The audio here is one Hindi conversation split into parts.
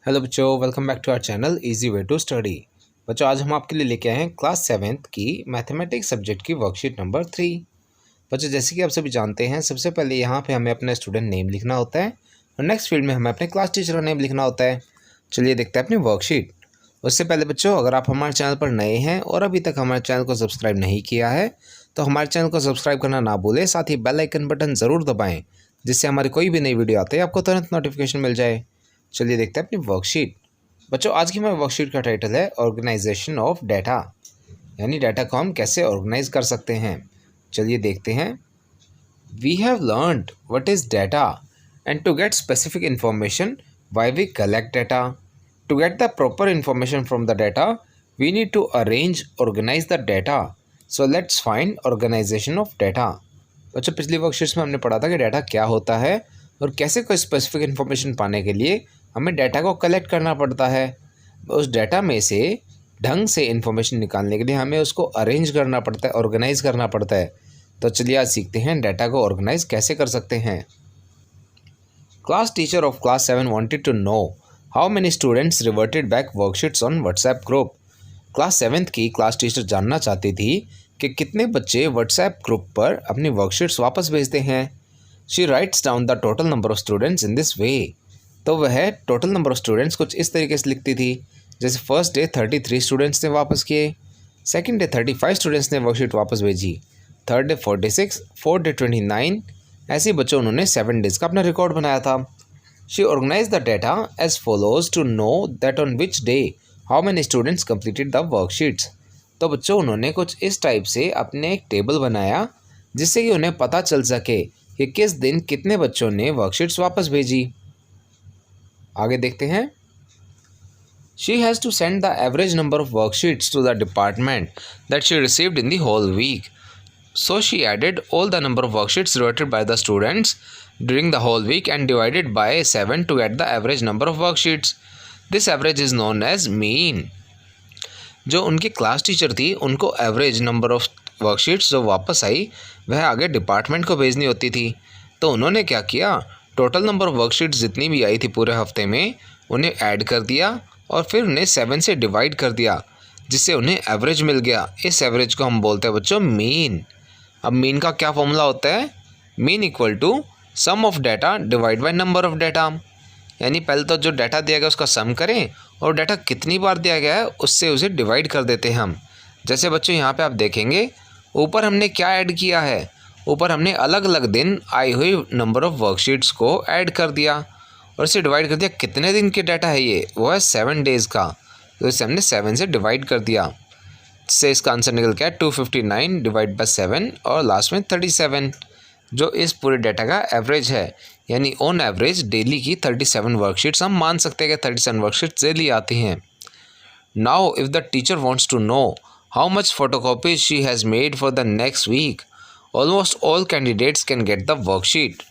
हेलो बच्चों, welcome back to our channel easy way to study. बच्चों, आज हम आपके लिए लेके आए हैं क्लास 7th की मैथमेटिक्स सब्जेक्ट की वर्कशीट नंबर 3। बच्चों, जैसे कि आप सभी जानते हैं, सबसे पहले यहाँ पे हमें अपना स्टूडेंट नेम लिखना होता है और नेक्स्ट फील्ड में हमें अपने क्लास टीचर का नेम लिखना होता है। चलिए देखते हैं अपनी वर्कशीट। उससे पहले बच्चों, अगर आप हमारे चैनल पर नए हैं और अभी तक हमारे चैनल को सब्सक्राइब नहीं किया है तो हमारे चैनल को सब्सक्राइब करना ना भूलें, साथ ही बेल आइकन बटन ज़रूर दबाएँ जिससे हमारी कोई भी नई वीडियो आते है आपको तुरंत नोटिफिकेशन मिल जाए। चलिए देखते हैं अपनी वर्कशीट। बच्चों, आज की हमारी वर्कशीट का टाइटल है ऑर्गेनाइजेशन ऑफ डाटा, यानी डाटा को हम कैसे ऑर्गेनाइज कर सकते हैं। चलिए देखते हैं। We have learned what is data and to get specific information why we collect data. To get the proper information from the data we need to arrange organise the data. So let's find organisation of data. बच्चों, पिछली वर्कशीट्स में हमने पढ़ा था कि डाटा क्या होता है और कैसे कोई स्पेसिफिक इन्फॉर्मेशन पाने के लिए हमें डाटा को कलेक्ट करना पड़ता है। उस डाटा में से ढंग से इन्फॉर्मेशन निकालने के लिए हमें उसको अरेंज करना पड़ता है, ऑर्गेनाइज करना पड़ता है। तो चलिए आज सीखते हैं डाटा को ऑर्गेनाइज कैसे कर सकते हैं। Class teacher of class 7 wanted to know how many students reverted back worksheets on WhatsApp group. Class 7th की क्लास टीचर जानना चाहती थी कि कितने बच्चे व्हाट्सएप ग्रुप पर अपनी वर्कशीट्स वापस भेजते हैं। She writes down the total number of students in this way. तो वह टोटल नंबर ऑफ स्टूडेंट्स कुछ इस तरीके से लिखती थी, जैसे फर्स्ट डे 33 स्टूडेंट्स ने वापस किए, सेकंड डे 35 स्टूडेंट्स ने वर्कशीट वापस भेजी, थर्ड डे 46, फोर्थ डे 29। ऐसे बच्चों उन्होंने 7 डेज़ का अपना रिकॉर्ड बनाया था। She organise the data as follows to know that on which day how many students completed the worksheets. तो बच्चों उन्होंने कुछ इस टाइप से अपने एक टेबल बनाया जिससे कि उन्हें पता चल सके कि किस दिन कितने बच्चों ने वर्कशीट्स वापस भेजी। आगे देखते हैं। She has to send the average number of worksheets to the department that she received in the whole week. So she added all the number of worksheets reverted by the students during the whole week and divided by 7 to get the average number of worksheets. This average is known as mean. जो उनकी क्लास टीचर थी उनको एवरेज नंबर ऑफ वर्कशीट्स जो वापस आई वह आगे डिपार्टमेंट को भेजनी होती थी। तो उन्होंने क्या किया, टोटल नंबर ऑफ वर्कशीट्स जितनी भी आई थी पूरे हफ्ते में उन्हें ऐड कर दिया और फिर उन्हें 7 से डिवाइड कर दिया जिससे उन्हें एवरेज मिल गया। इस एवरेज को हम बोलते हैं बच्चों मीन। अब मीन का क्या फॉर्मूला होता है, mean equal to sum of data divide by number of data. यानी पहले तो जो डाटा दिया गया उसका सम करें और डाटा कितनी बार दिया गया है उससे उसे डिवाइड कर देते हैं हम। जैसे बच्चों यहाँ पे आप देखेंगे ऊपर हमने क्या ऐड किया है, ऊपर हमने अलग अलग दिन आई हुई नंबर ऑफ़ वर्कशीट्स को ऐड कर दिया और इसे डिवाइड कर दिया। कितने दिन के डाटा है ये, वो है 7 डेज़ का। तो इसे हमने 7 से डिवाइड कर दिया, जिससे इसका आंसर निकल गया 259 डिवाइड बाय 7 और लास्ट में 37, जो इस पूरे डाटा का एवरेज है। यानी ऑन एवरेज डेली की 37 वर्कशीट्स हम मान सकते हैं कि 37 वर्कशीट्स डेली आती हैं। Now if the teacher wants to know how much photocopies she has made for the next week, almost all candidates can get the worksheet.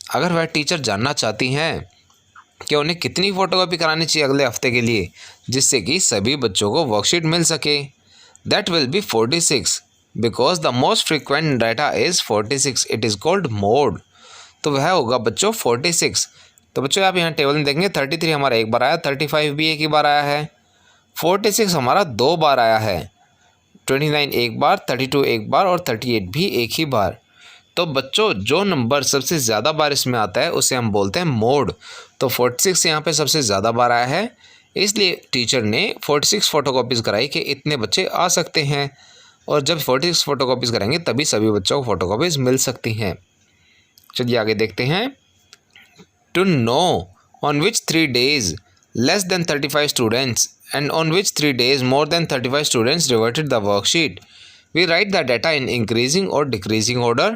अगर वह टीचर जानना चाहती हैं कि उन्हें कितनी फ़ोटोकॉपी करानी चाहिए अगले हफ्ते के लिए जिससे कि सभी बच्चों को वर्कशीट मिल सके, that will be 46 because the most frequent data is 46, it is called mode. तो वह होगा बच्चों 46। तो बच्चों आप यहाँ टेबल में देखेंगे 33 हमारा एक बार आया, 35 भी एक ही बार आया है, 46 हमारा 2 बार आया है, 29 एक बार, 32 एक बार और 38 भी एक ही बार। तो बच्चों जो नंबर सबसे ज़्यादा बार इसमें आता है उसे हम बोलते हैं मोड। तो 46 यहाँ पे सबसे ज़्यादा बार आया है, इसलिए टीचर ने 46 फ़ोटोकॉपीज़ कराई कि इतने बच्चे आ सकते हैं और जब 46 फ़ोटोकॉपीज़ कराएंगे तभी सभी बच्चों को फ़ोटोकॉपीज़ मिल सकती हैं। चलिए आगे देखते हैं। To know on which 3 days less than 35 students and on which 3 days more than 35 students reverted the worksheet. We write the data in increasing or decreasing order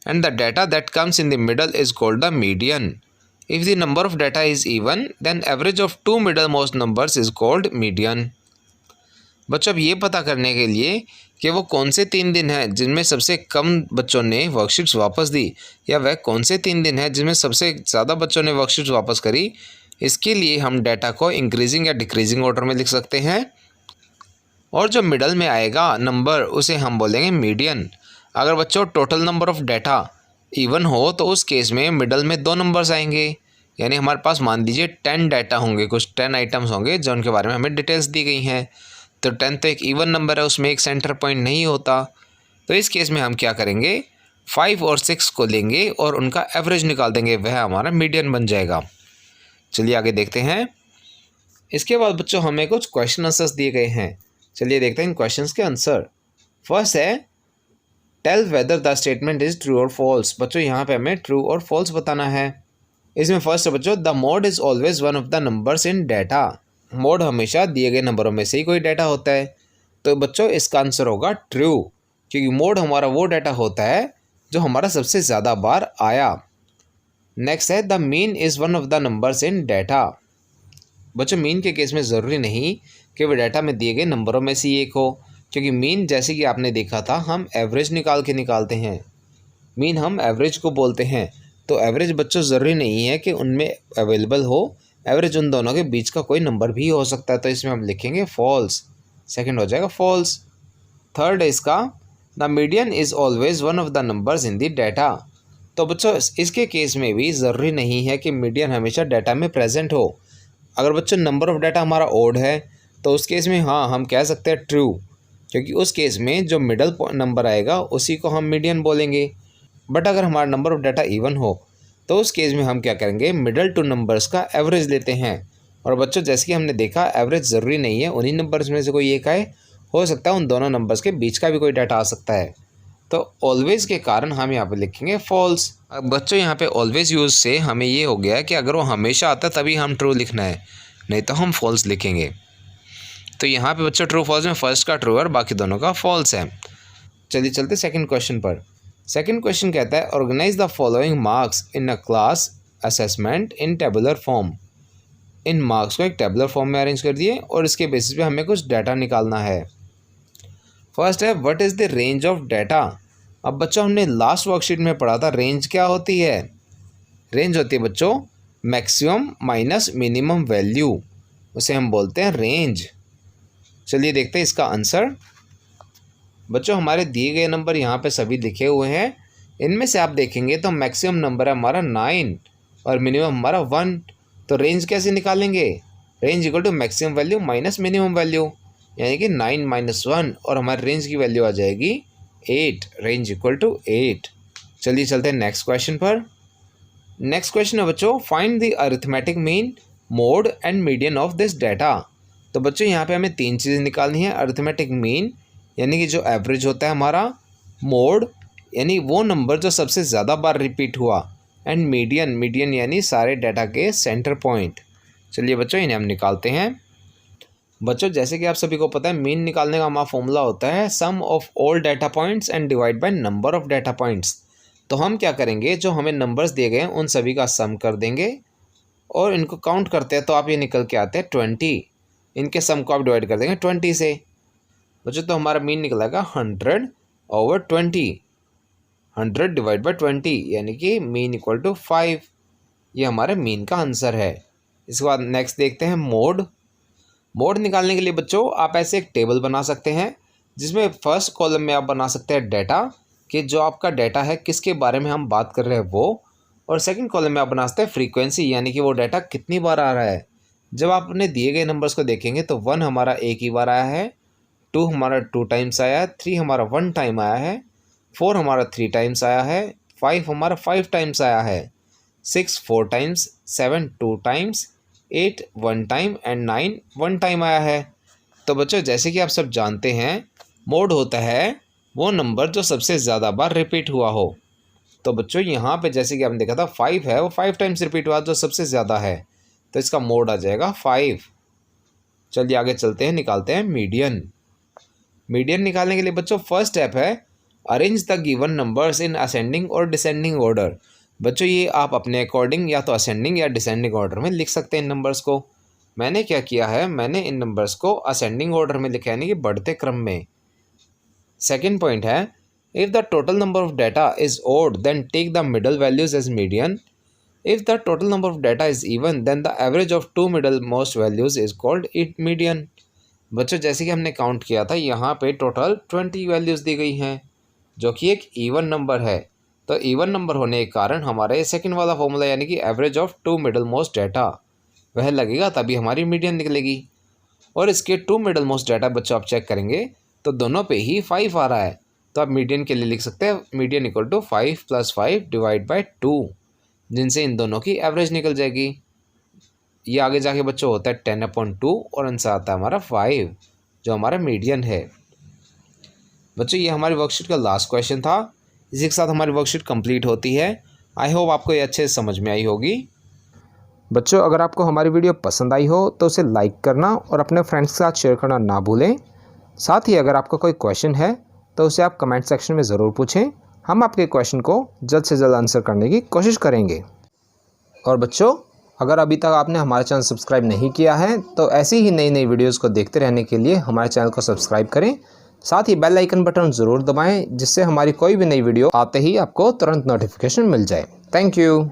and the data that comes in the middle is called the median. If the number of data is even, then average of 2 middlemost numbers is called median. बच्चों अब ये पता करने के लिए कि वो कौन से 3 दिन हैं जिनमें सबसे कम बच्चों ने वर्कशीट्स वापस दी या वह कौन से 3 दिन हैं जिनमें सबसे ज़्यादा बच्चों ने वर्कशीट्स वापस करी, इसके लिए हम डाटा को इंक्रीजिंग या डिक्रीजिंग ऑर्डर में लिख सकते हैं और जो मिडल में आएगा नंबर उसे हम बोलेंगे मीडियन। अगर बच्चों total number of data even हो तो उस केस में मिडल में 2 नंबर्स आएंगे, यानी हमारे पास मान लीजिए 10 डाटा होंगे, कुछ 10 आइटम्स होंगे जो उनके बारे में हमें डिटेल्स दी गई हैं। तो 10 तो एक इवन नंबर है, उसमें एक सेंटर पॉइंट नहीं होता। तो इस केस में हम क्या करेंगे, 5 और 6 को लेंगे और उनका एवरेज निकाल देंगे, वह हमारा मीडियन बन जाएगा। चलिए आगे देखते हैं। इसके बाद बच्चों हमें कुछ क्वेश्चन आंसर्स दिए गए हैं। चलिए देखते हैं इन क्वेश्चंस के आंसर। फर्स्ट है tell whether the statement is true और फॉल्स। बच्चों यहाँ पे हमें ट्रू और फॉल्स बताना है। इसमें फर्स्ट है बच्चों, the mode is always one of the numbers in data. Mode हमेशा दिए गए नंबरों में से ही कोई डाटा होता है। तो बच्चों इसका आंसर होगा ट्रू, क्योंकि मोड हमारा वो डाटा होता है जो हमारा सबसे ज़्यादा बार आया। नेक्स्ट है the mean is one of the numbers in data. बच्चों मीन के केस में ज़रूरी नहीं कि वह डाटा में दिए गए नंबरों में से एक हो, क्योंकि मीन जैसे कि आपने देखा था हम एवरेज निकालते हैं। मीन हम एवरेज को बोलते हैं। तो एवरेज बच्चों ज़रूरी नहीं है कि उनमें अवेलेबल हो, एवरेज उन दोनों के बीच का कोई नंबर भी हो सकता है। तो इसमें हम लिखेंगे फॉल्स, सेकंड हो जाएगा फॉल्स। थर्ड है इसका the median is always one of the numbers in the data. तो बच्चों इसके केस में भी ज़रूरी नहीं है कि मीडियन हमेशा डाटा में प्रेजेंट हो। अगर बच्चों नंबर ऑफ़ डाटा हमारा ओड है तो उस केस में हाँ हम कह सकते हैं ट्रू, क्योंकि उस केस में जो मिडल नंबर आएगा उसी को हम मीडियन बोलेंगे। बट अगर हमारा नंबर ऑफ़ डाटा इवन हो तो उस केस में हम क्या करेंगे, मिडल टू नंबर्स का एवरेज लेते हैं। और बच्चों जैसे कि हमने देखा एवरेज ज़रूरी नहीं है उन्हीं नंबर्स में से कोई एक आए, हो सकता है उन दोनों नंबर्स के बीच का भी कोई डाटा आ सकता है। तो ऑलवेज के कारण हम यहाँ पे लिखेंगे फॉल्स। अब बच्चों यहाँ पे ऑलवेज यूज़ से हमें ये हो गया कि अगर वो हमेशा आता है तभी हम ट्रू लिखना है, नहीं तो हम फॉल्स लिखेंगे। तो यहाँ पे बच्चों ट्रू फॉल्स में फर्स्ट का ट्रू और बाकी दोनों का फॉल्स है। चलिए चलते सेकंड क्वेश्चन पर। सेकंड क्वेश्चन कहता है organise the following marks in a class assessment in tabular form. इन मार्क्स को एक टेबुलर फॉर्म में अरेंज कर दिए और इसके बेसिस पे हमें कुछ डाटा निकालना है। फर्स्ट है what is the range of data. अब बच्चों हमने लास्ट वर्कशीट में पढ़ा था रेंज क्या होती है। रेंज होती है बच्चों मैक्सिमम माइनस मिनिमम वैल्यू, उसे हम बोलते हैं रेंज। चलिए देखते हैं इसका आंसर। बच्चों हमारे दिए गए नंबर यहाँ पे सभी लिखे हुए हैं। इनमें से आप देखेंगे तो मैक्सिमम नंबर है हमारा 9 और मिनिमम हमारा 1। तो रेंज कैसे निकालेंगे, range equal to maximum value minus minimum value, यानी कि 9 - 1 और हमारी रेंज की वैल्यू आ जाएगी 8। Range equal to 8। चलिए चलते हैं नेक्स्ट क्वेश्चन पर। नेक्स्ट क्वेश्चन है बच्चों find the arithmetic mean, mode and median of this data. तो बच्चों यहाँ पे हमें 3 चीज़ें निकालनी है। अरिथमेटिक मीन यानी कि जो एवरेज होता है हमारा, मोड यानी वो नंबर जो सबसे ज़्यादा बार रिपीट हुआ, एंड मीडियन, मीडियन यानी सारे डाटा के सेंटर पॉइंट। चलिए बच्चों इन्हें हम निकालते हैं। बच्चों जैसे कि आप सभी को पता है मीन निकालने का हमारा फॉर्मूला होता है sum of all data points and divide by number of data points. तो हम क्या करेंगे, जो हमें नंबर्स दिए गए हैं उन सभी का सम कर देंगे और इनको काउंट करते हैं तो आप ये निकल के आते हैं 20। इनके सम को आप डिवाइड कर देंगे 20 से। बच्चों तो हमारा मीन निकलेगा 100/20, 100 डिवाइड बाई 20 यानी कि मीन इक्वल टू 5। ये हमारे मीन का आंसर है। इसके बाद नेक्स्ट देखते हैं मोड। मोड निकालने के लिए बच्चों आप ऐसे एक टेबल बना सकते हैं जिसमें फर्स्ट कॉलम में आप बना सकते हैं डाटा कि जो आपका डाटा है किसके बारे में हम बात कर रहे हैं वो, और सेकंड कॉलम में आप बना सकते हैं फ्रीक्वेंसी यानी कि वो डाटा कितनी बार आ रहा है। जब आप अपने दिए गए नंबर्स को देखेंगे तो 1 हमारा एक ही बार आया है, 2 हमारा 2 टाइम्स आया है, 3 हमारा 1 टाइम आया है, 4 हमारा 3 टाइम्स आया है, 5 हमारा 5 टाइम्स आया है, 6 4 times, 7 2 times, 8 1 time and 9 1 time आया है। तो बच्चों जैसे कि आप सब जानते हैं मोड होता है वो नंबर जो सबसे ज़्यादा बार रिपीट हुआ हो। तो बच्चों यहाँ पे जैसे कि आपने देखा था 5 है, वो 5 टाइम्स रिपीट हुआ जो सबसे ज़्यादा है, तो इसका मोड आ जाएगा 5। चलिए आगे चलते हैं, निकालते हैं मीडियन। मीडियन निकालने के लिए बच्चों फर्स्ट स्टेप है arrange the given numbers in ascending और डिसेंडिंग ऑर्डर। बच्चों ये आप अपने अकॉर्डिंग या तो असेंडिंग या डिसेंडिंग ऑर्डर में लिख सकते हैं इन नंबर्स को। मैंने क्या किया है, मैंने इन नंबर्स को असेंडिंग ऑर्डर में लिखा है, यानी कि बढ़ते क्रम में। सेकेंड पॉइंट है if the total number of data is odd then take the middle values as median. If the total number of data is even then the average of 2 middle most values is called it median. बच्चों जैसे कि हमने काउंट किया था यहाँ पे टोटल 20 वैल्यूज़ दी गई हैं जो कि एक इवन नंबर है। तो इवन नंबर होने के कारण हमारे सेकंड वाला फॉर्मूला यानी कि average of two middle most data वह लगेगा, तभी हमारी मीडियन निकलेगी। और इसके टू मिडल मोस्ट डाटा बच्चों आप चेक करेंगे तो दोनों पे ही 5 आ रहा है, तो आप मीडियन के लिए लिख सकते हैं median equal to 5 + 5 divide by 2, जिनसे इन दोनों की एवरेज निकल जाएगी। ये आगे जाके बच्चों होता है 10/2 और आंसर आता है हमारा 5, जो हमारा मीडियन है। बच्चों ये हमारी वर्कशीट का लास्ट क्वेश्चन था। इसी के साथ हमारी वर्कशीट कंप्लीट होती है। आई होप आपको ये अच्छे से समझ में आई होगी। बच्चों अगर आपको हमारी वीडियो पसंद आई हो तो उसे लाइक करना और अपने फ्रेंड्स के साथ शेयर करना ना भूलें। साथ ही अगर आपका कोई क्वेश्चन है तो उसे आप कमेंट सेक्शन में ज़रूर पूछें, हम आपके क्वेश्चन को जल्द से जल्द आंसर करने की कोशिश करेंगे। और बच्चों अगर अभी तक आपने हमारा चैनल सब्सक्राइब नहीं किया है तो ऐसी ही नई नई वीडियोज़ को देखते रहने के लिए हमारे चैनल को सब्सक्राइब करें। साथ ही बेल आइकन बटन ज़रूर दबाएं, जिससे हमारी कोई भी नई वीडियो आते ही आपको तुरंत नोटिफिकेशन मिल जाए। Thank you.